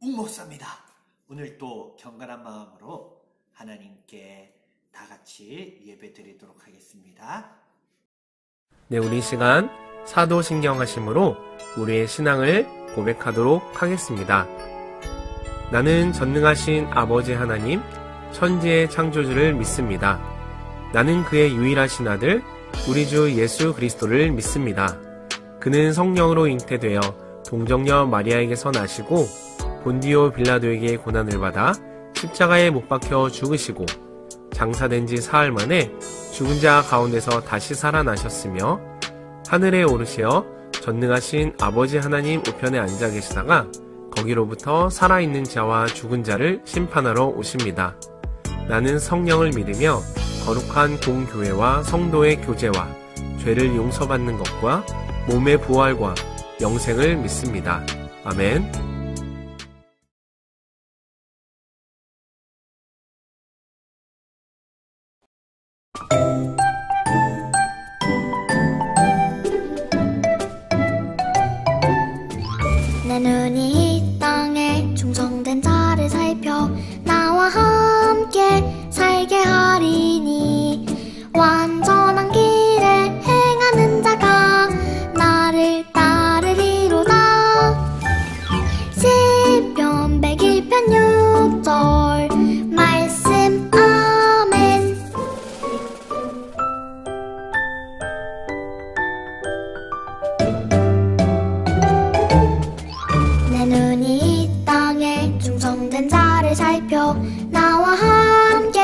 웅목사입니다. 오늘 또 경건한 마음으로 하나님께 다 같이 예배 드리도록 하겠습니다. 네, 우리 시간 사도신경하심으로 우리의 신앙을 고백하도록 하겠습니다. 나는 전능하신 아버지 하나님, 천지의 창조주를 믿습니다. 나는 그의 유일하신 아들, 우리 주 예수 그리스도를 믿습니다. 그는 성령으로 잉태되어 동정녀 마리아에게서 나시고 본디오 빌라도에게 고난을 받아 십자가에 못 박혀 죽으시고 장사된 지 사흘 만에 죽은 자 가운데서 다시 살아나셨으며 하늘에 오르시어 전능하신 아버지 하나님 우편에 앉아 계시다가 거기로부터 살아있는 자와 죽은 자를 심판하러 오십니다. 나는 성령을 믿으며 거룩한 공교회와 성도의 교제와 죄를 용서받는 것과 몸의 부활과 영생을 믿습니다. 아멘. 내 눈이 이 땅에 충성된 자를 살펴 나와 함께 살게 하리니 완전한 길에 행하는 자가 나를 따르리로다. 시편 101편 6절 말씀. 아멘. 내 눈이 이 땅에 충성된 자를 살펴 나와 함께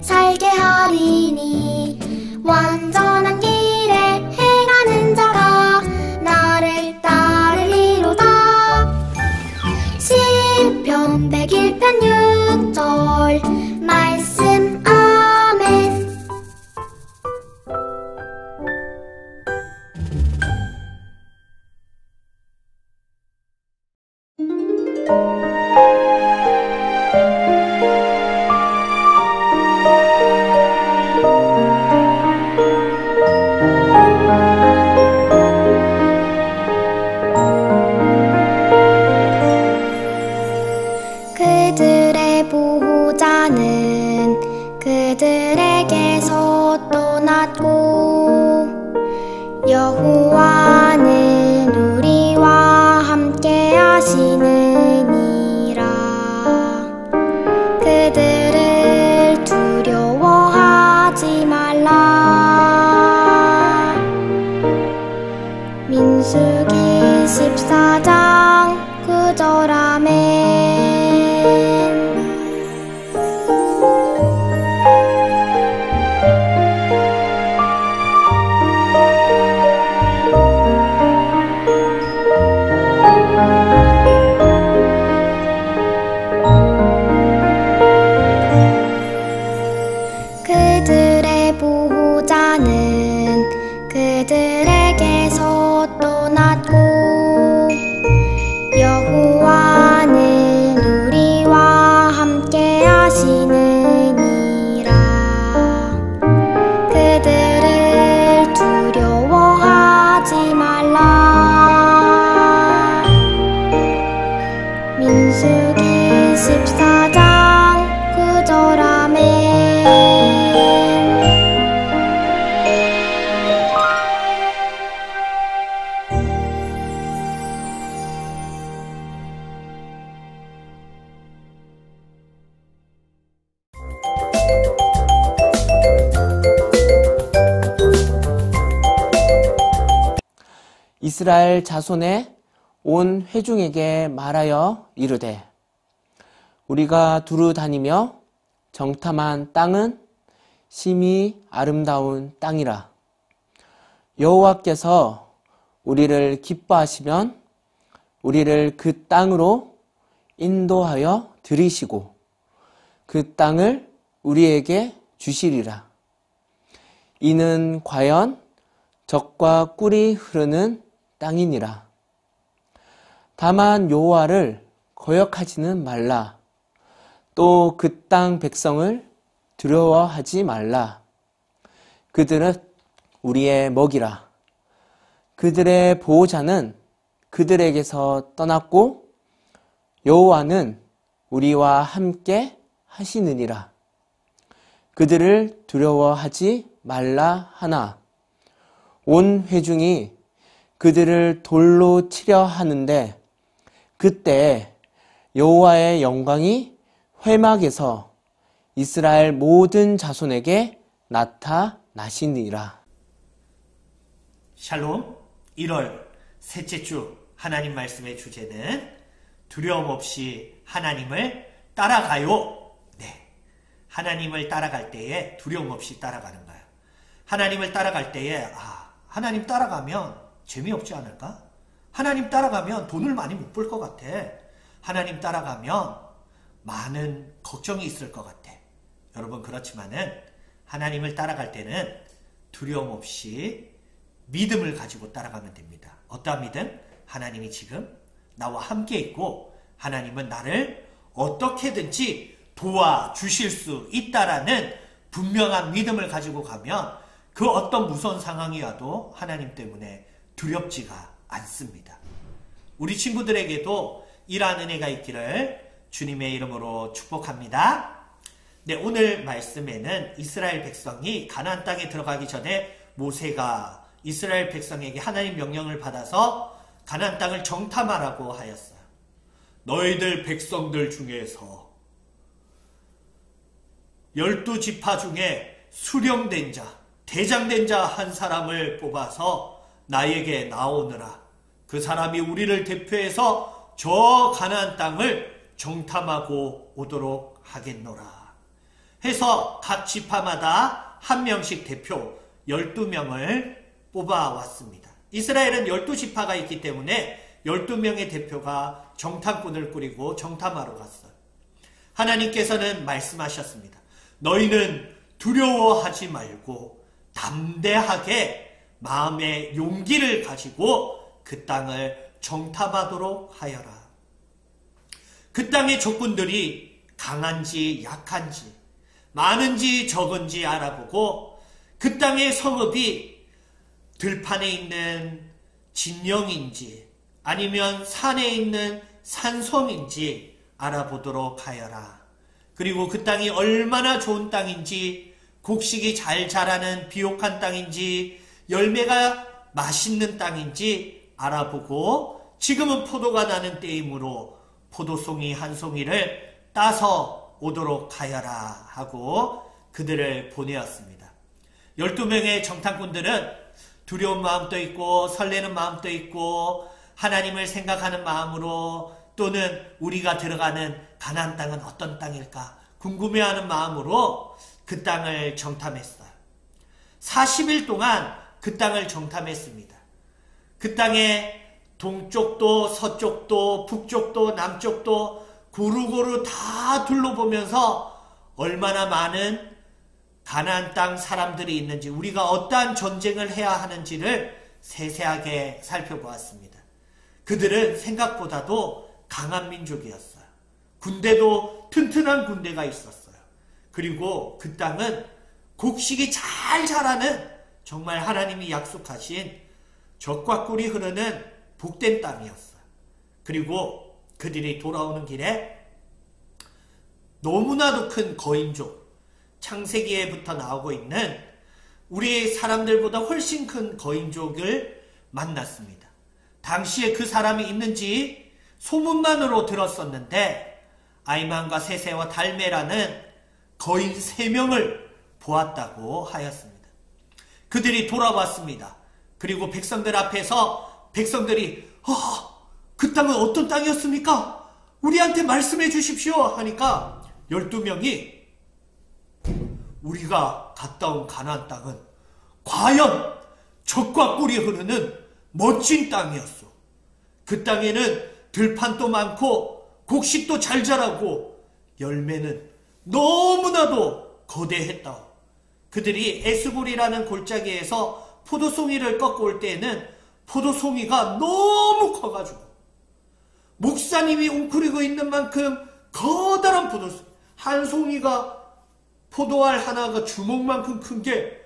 살게 하리니 완전한 길에 행하는 자가 나를 따르리로다. 시편 101편 6절 말씀. 아멘. 그들의 보호자는 그들에게서 떠났고 여호와는 우리와 함께 하시느니라. 그들을 두려워하지 말라. 민수기 14장 9절. 아멘. 그들의 보호자는 그들에게서 떠났고 여호와는 우리와 함께 하시느니라. 그들을 두려워하지 말라. 민수기 14장 9절. 아멘. 이스라엘 자손의 온 회중에게 말하여 이르되 우리가 두루 다니며 정탐한 땅은 심히 아름다운 땅이라. 여호와께서 우리를 기뻐하시면 우리를 그 땅으로 인도하여 들이시고 그 땅을 우리에게 주시리라. 이는 과연 젖과 꿀이 흐르는 땅이니라. 다만 여호와를 거역하지는 말라. 또 그 땅 백성을 두려워하지 말라. 그들은 우리의 먹이라. 그들의 보호자는 그들에게서 떠났고 여호와는 우리와 함께 하시느니라. 그들을 두려워하지 말라 하나 온 회중이 그들을 돌로 치려 하는데 그때 여호와의 영광이 회막에서 이스라엘 모든 자손에게 나타나시니라. 샬롬. 1월 셋째 주 하나님 말씀의 주제는 두려움 없이 하나님을 따라가요. 네, 하나님을 따라갈 때에 두려움 없이 따라가는 거예요. 하나님을 따라갈 때에 하나님 따라가면 재미없지 않을까? 하나님 따라가면 돈을 많이 못 벌 것 같아. 하나님 따라가면 많은 걱정이 있을 것 같아. 여러분, 그렇지만은 하나님을 따라갈 때는 두려움 없이 믿음을 가지고 따라가면 됩니다. 어떠한 믿음? 하나님이 지금 나와 함께 있고 하나님은 나를 어떻게든지 도와주실 수 있다라는 분명한 믿음을 가지고 가면 그 어떤 무서운 상황이 와도 하나님 때문에 두렵지가 않습니다. 우리 친구들에게도 이러한 은혜가 있기를 주님의 이름으로 축복합니다. 네, 오늘 말씀에는 이스라엘 백성이 가나안 땅에 들어가기 전에 모세가 이스라엘 백성에게 하나님 명령을 받아서 가나안 땅을 정탐하라고 하였어요. 너희들 백성들 중에서 12지파 중에 수령된 자, 대장된 자 한 사람을 뽑아서 나에게 나오느라. 그 사람이 우리를 대표해서 저 가나안 땅을 정탐하고 오도록 하겠노라. 해서 각 지파마다 한 명씩 대표 12명을 뽑아왔습니다. 이스라엘은 12지파가 있기 때문에 12명의 대표가 정탐꾼을 꾸리고 정탐하러 갔어요. 하나님께서는 말씀하셨습니다. 너희는 두려워하지 말고 담대하게 마음의 용기를 가지고 그 땅을 정탐하도록 하여라. 그 땅의 조건들이 강한지 약한지 많은지 적은지 알아보고 그 땅의 성읍이 들판에 있는 진영인지 아니면 산에 있는 산성인지 알아보도록 하여라. 그리고 그 땅이 얼마나 좋은 땅인지, 곡식이 잘 자라는 비옥한 땅인지, 열매가 맛있는 땅인지 알아보고, 지금은 포도가 나는 때이므로 포도송이 한 송이를 따서 오도록 하여라 하고 그들을 보내었습니다. 12명의 정탐꾼들은 두려운 마음도 있고 설레는 마음도 있고 하나님을 생각하는 마음으로 또는 우리가 들어가는 가나안 땅은 어떤 땅일까 궁금해하는 마음으로 그 땅을 정탐했어요. 40일 동안 그 땅을 정탐했습니다. 그 땅에 동쪽도 서쪽도 북쪽도 남쪽도 고루고루 다 둘러보면서 얼마나 많은 가나안 땅 사람들이 있는지, 우리가 어떠한 전쟁을 해야 하는지를 세세하게 살펴보았습니다. 그들은 생각보다도 강한 민족이었어요. 군대도 튼튼한 군대가 있었어요. 그리고 그 땅은 곡식이 잘 자라는 정말 하나님이 약속하신 젖과 꿀이 흐르는 복된 땅이었어요. 그리고 그들이 돌아오는 길에 너무나도 큰 거인족, 창세기에부터 나오고 있는 우리 사람들보다 훨씬 큰 거인족을 만났습니다. 당시에 그 사람이 있는지 소문만으로 들었었는데 아이만과 세세와 달메라는 거인 3명을 보았다고 하였습니다. 그들이 돌아왔습니다. 그리고 백성들 앞에서 백성들이 그 땅은 어떤 땅이었습니까? 우리한테 말씀해 주십시오 하니까 12명이 우리가 갔다 온 가나안 땅은 과연 젖과 꿀이 흐르는 멋진 땅이었어. 그 땅에는 들판도 많고 곡식도 잘 자라고 열매는 너무나도 거대했다. 그들이 에스골이라는 골짜기에서 포도송이를 꺾고 올 때에는 포도송이가 너무 커가지고 목사님이 웅크리고 있는 만큼 커다란 포도송이, 한 송이가 포도알 하나가 주먹만큼 큰 게,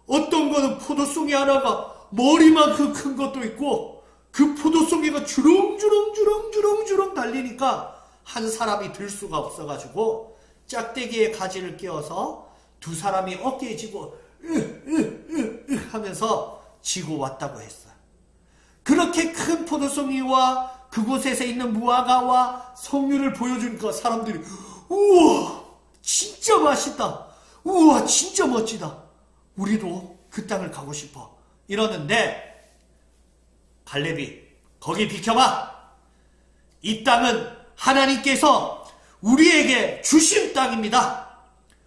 어떤 거는 포도송이 하나가 머리만큼 큰 것도 있고 그 포도송이가 주렁주렁 달리니까 한 사람이 들 수가 없어가지고 짝대기에 가지를 끼워서 두 사람이 어깨에 지고 하면서 지고 왔다고 했어요. 그렇게 큰 포도송이와 그곳에서 있는 무화과와 석류를 보여주니까 사람들이 우와 진짜 맛있다, 우와 진짜 멋지다, 우리도 그 땅을 가고 싶어 이러는데 갈렙이 거기 비켜봐, 이 땅은 하나님께서 우리에게 주신 땅입니다.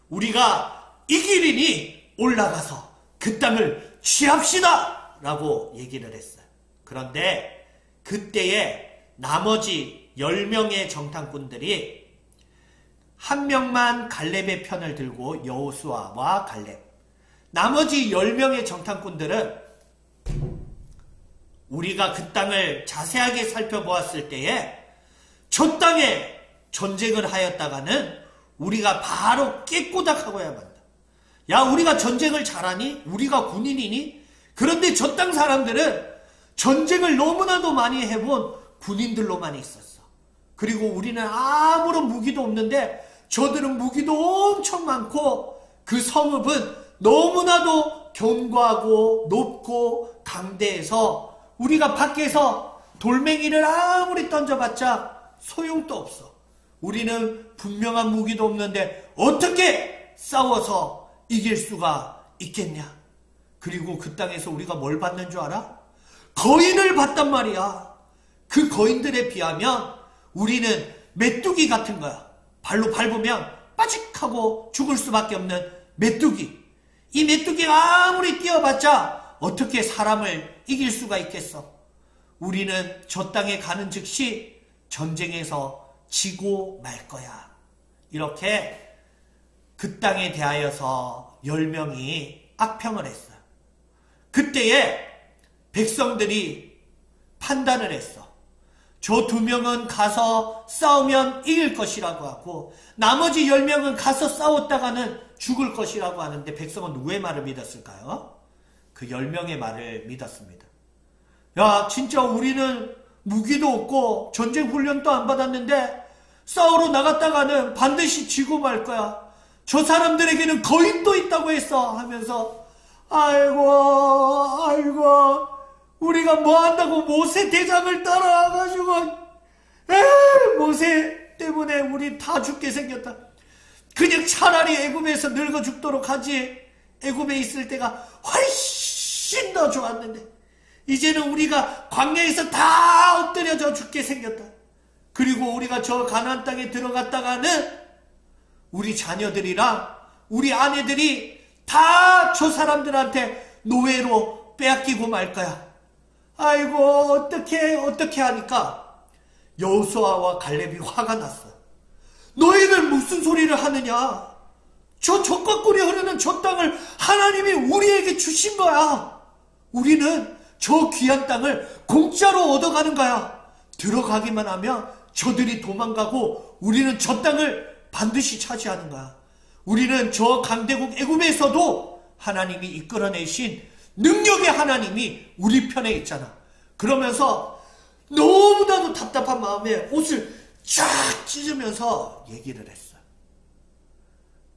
우리가 이기리니 올라가서 그 땅을 취합시다 라고 얘기를 했어요. 그런데 그때에 나머지 10명의 정탐꾼들이 한 명만 갈렙의 편을 들고 여호수아와 갈렙, 나머지 10명의 정탐꾼들은 우리가 그 땅을 자세하게 살펴보았을 때에 저 땅에 전쟁을 하였다가는 우리가 바로 깨꼬닥하고야 만다. 야, 우리가 전쟁을 잘하니? 우리가 군인이니? 그런데 저 땅 사람들은 전쟁을 너무나도 많이 해본 군인들로만 있었어. 그리고 우리는 아무런 무기도 없는데 저들은 무기도 엄청 많고 그 성읍은 너무나도 견고하고 높고 강대해서 우리가 밖에서 돌멩이를 아무리 던져봤자 소용도 없어. 우리는 분명한 무기도 없는데 어떻게 싸워서 이길 수가 있겠냐? 그리고 그 땅에서 우리가 뭘 받는 줄 알아? 거인을 봤단 말이야. 그 거인들에 비하면 우리는 메뚜기 같은 거야. 발로 밟으면 빠직하고 죽을 수밖에 없는 메뚜기. 이 메뚜기가 아무리 뛰어봤자 어떻게 사람을 이길 수가 있겠어? 우리는 저 땅에 가는 즉시 전쟁에서 지고 말 거야. 이렇게 그 땅에 대하여서 10명이 악평을 했어요. 그때에 백성들이 판단을 했어. 저 2명은 가서 싸우면 이길 것이라고 하고 나머지 10명은 가서 싸웠다가는 죽을 것이라고 하는데 백성은 누구의 말을 믿었을까요? 그 10명의 말을 믿었습니다. 야, 진짜 우리는 무기도 없고 전쟁 훈련도 안 받았는데 싸우러 나갔다가는 반드시 지고 말 거야. 저 사람들에게는 거인도 있다고 했어 하면서 아이고 우리가 뭐 한다고 모세 대장을 따라와가지고 모세 때문에 우리 다 죽게 생겼다. 그냥 차라리 애굽에서 늙어 죽도록 하지. 애굽에 있을 때가 훨씬 더 좋았는데 이제는 우리가 광야에서 다 엎드려져 죽게 생겼다. 그리고 우리가 저 가나안 땅에 들어갔다가는 우리 자녀들이랑 우리 아내들이 다 저 사람들한테 노예로 빼앗기고 말 거야. 아이고 어떻게 하니까 여호수아와 갈렙이 화가 났어. 너희들 무슨 소리를 하느냐? 저 적과꿀이 흐르는 저 땅을 하나님이 우리에게 주신 거야. 우리는 저 귀한 땅을 공짜로 얻어가는 거야. 들어가기만 하면 저들이 도망가고 우리는 저 땅을 반드시 차지하는 거야. 우리는 저 강대국 애굽에서도 하나님이 이끌어내신 능력의 하나님이 우리 편에 있잖아. 그러면서 너무나도 답답한 마음에 옷을 쫙 찢으면서 얘기를 했어.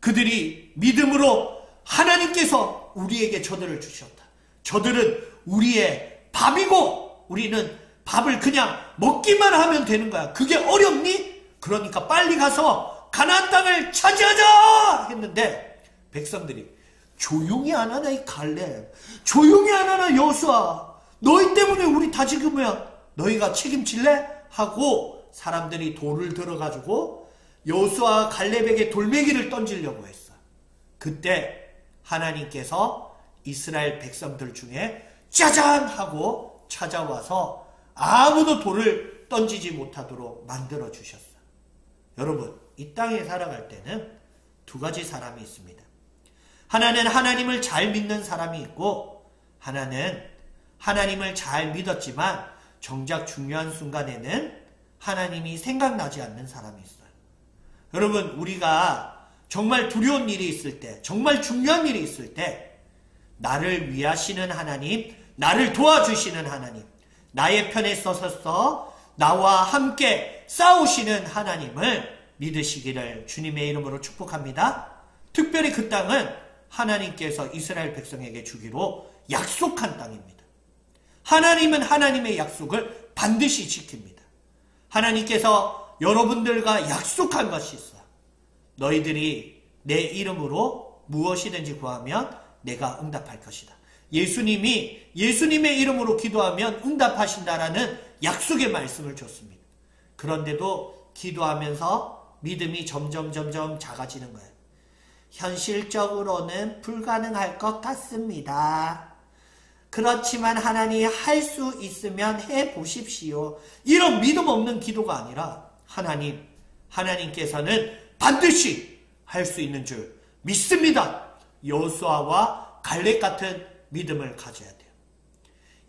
그들이 믿음으로 하나님께서 우리에게 저들을 주셨다. 저들은 우리의 밥이고 우리는 밥을 그냥 먹기만 하면 되는 거야. 그게 어렵니? 그러니까 빨리 가서 가나안 땅을 차지하자 했는데 백성들이 조용히 안 하나 이 갈렙, 조용히 안 하나 여호수아, 너희 때문에 우리 다 지금이야. 너희가 책임질래? 하고 사람들이 돌을 들어가지고 여호수아 갈렙에게 돌멩이를 던지려고 했어. 그때 하나님께서 이스라엘 백성들 중에 짜잔 하고 찾아와서 아무도 돌을 던지지 못하도록 만들어 주셨어. 여러분, 이 땅에 살아갈 때는 두 가지 사람이 있습니다. 하나는 하나님을 잘 믿는 사람이 있고 하나는 하나님을 잘 믿었지만 정작 중요한 순간에는 하나님이 생각나지 않는 사람이 있어요. 여러분, 우리가 정말 두려운 일이 있을 때, 정말 중요한 일이 있을 때 나를 위하시는 하나님, 나를 도와주시는 하나님, 나의 편에 서서 나와 함께 싸우시는 하나님을 믿으시기를 주님의 이름으로 축복합니다. 특별히 그 땅은 하나님께서 이스라엘 백성에게 주기로 약속한 땅입니다. 하나님은 하나님의 약속을 반드시 지킵니다. 하나님께서 여러분들과 약속한 것이 있어요. 너희들이 내 이름으로 무엇이든지 구하면 내가 응답할 것이다. 예수님이 예수님의 이름으로 기도하면 응답하신다라는 약속의 말씀을 줬습니다. 그런데도 기도하면서 믿음이 점점 작아지는 거예요. 현실적으로는 불가능할 것 같습니다. 그렇지만 하나님 할 수 있으면 해보십시오. 이런 믿음 없는 기도가 아니라 하나님께서는 반드시 할 수 있는 줄 믿습니다. 여호수아와 갈렙 같은 믿음을 가져야 돼요.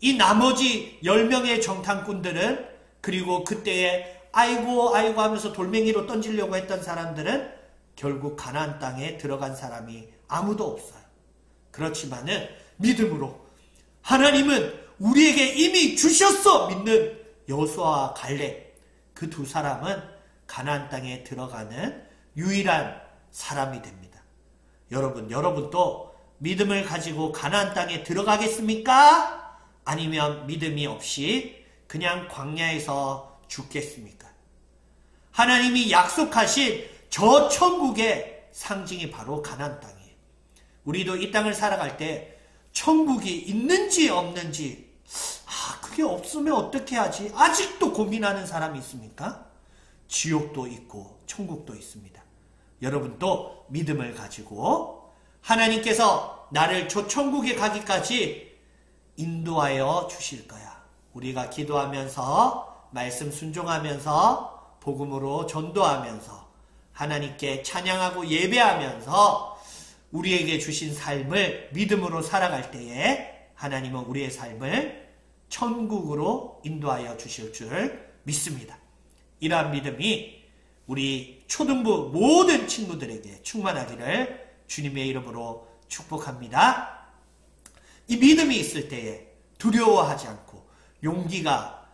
이 나머지 10명의 정탐꾼들은, 그리고 그때에 아이고 하면서 돌멩이로 던지려고 했던 사람들은 결국 가나안 땅에 들어간 사람이 아무도 없어요. 그렇지만은 믿음으로 하나님은 우리에게 이미 주셨어 믿는 여호수아와 갈렙, 그 두 사람은 가나안 땅에 들어가는 유일한 사람이 됩니다. 여러분도 믿음을 가지고 가나안 땅에 들어가겠습니까? 아니면 믿음이 없이 그냥 광야에서 죽겠습니까? 하나님이 약속하신 저 천국의 상징이 바로 가나안 땅이에요. 우리도 이 땅을 살아갈 때 천국이 있는지 없는지, 그게 없으면 어떻게 하지? 아직도 고민하는 사람이 있습니까? 지옥도 있고 천국도 있습니다. 여러분도 믿음을 가지고 하나님께서 나를 저 천국에 가기까지 인도하여 주실 거야. 우리가 기도하면서 말씀 순종하면서 복음으로 전도하면서 하나님께 찬양하고 예배하면서 우리에게 주신 삶을 믿음으로 살아갈 때에 하나님은 우리의 삶을 천국으로 인도하여 주실 줄 믿습니다. 이러한 믿음이 우리 초등부 모든 친구들에게 충만하기를 주님의 이름으로 축복합니다. 이 믿음이 있을 때에 두려워하지 않고 용기가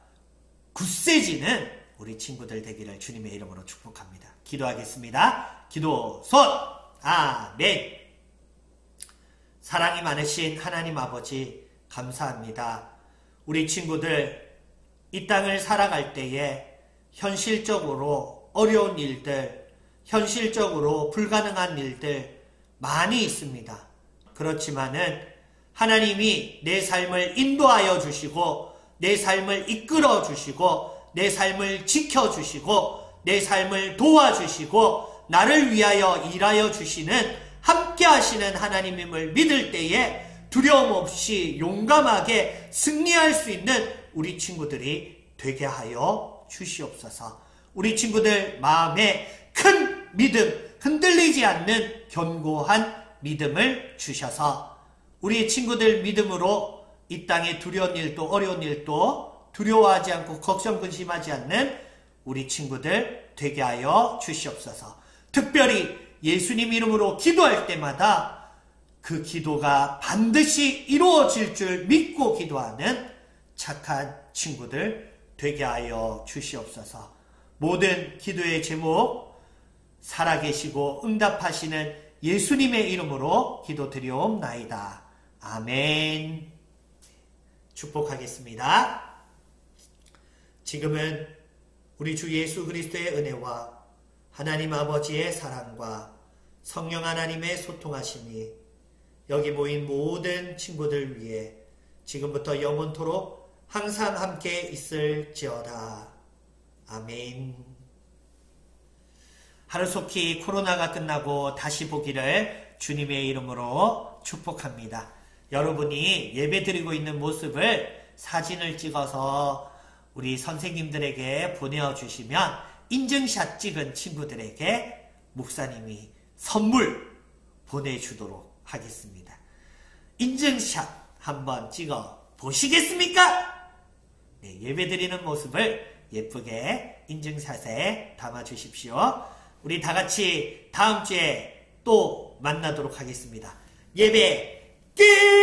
굳세지는 우리 친구들 되기를 주님의 이름으로 축복합니다. 기도하겠습니다. 기도 손. 아멘. 사랑이 많으신 하나님 아버지 감사합니다. 우리 친구들 이 땅을 살아갈 때에 현실적으로 어려운 일들, 현실적으로 불가능한 일들 많이 있습니다. 그렇지만은 하나님이 내 삶을 인도하여 주시고 내 삶을 이끌어 주시고 내 삶을 지켜 주시고 내 삶을 도와주시고 나를 위하여 일하여 주시는 함께 하시는 하나님임을 믿을 때에 두려움 없이 용감하게 승리할 수 있는 우리 친구들이 되게 하여 주시옵소서. 우리 친구들 마음에 큰 믿음, 흔들리지 않는 견고한 믿음을 주셔서 우리 친구들 믿음으로 이 땅에 두려운 일도 어려운 일도 두려워하지 않고 걱정 근심하지 않는 우리 친구들 되게 하여 주시옵소서. 특별히 예수님 이름으로 기도할 때마다 그 기도가 반드시 이루어질 줄 믿고 기도하는 착한 친구들 되게 하여 주시옵소서. 모든 기도의 제목 살아계시고 응답하시는 예수님의 이름으로 기도드리옵나이다. 아멘. 축복하겠습니다. 지금은 우리 주 예수 그리스도의 은혜와 하나님 아버지의 사랑과 성령 하나님의 소통하심이 여기 모인 모든 친구들 위해 지금부터 영원토록 항상 함께 있을지어다. 아멘. 하루속히 코로나가 끝나고 다시 보기를 주님의 이름으로 축복합니다. 여러분이 예배드리고 있는 모습을 사진을 찍어서 우리 선생님들에게 보내주시면 인증샷 찍은 친구들에게 목사님이 선물 보내주도록 하겠습니다. 인증샷 한번 찍어 보시겠습니까? 네, 예배드리는 모습을 예쁘게 인증샷에 담아주십시오. 우리 다같이 다음 주에 또 만나도록 하겠습니다. 예배 끝!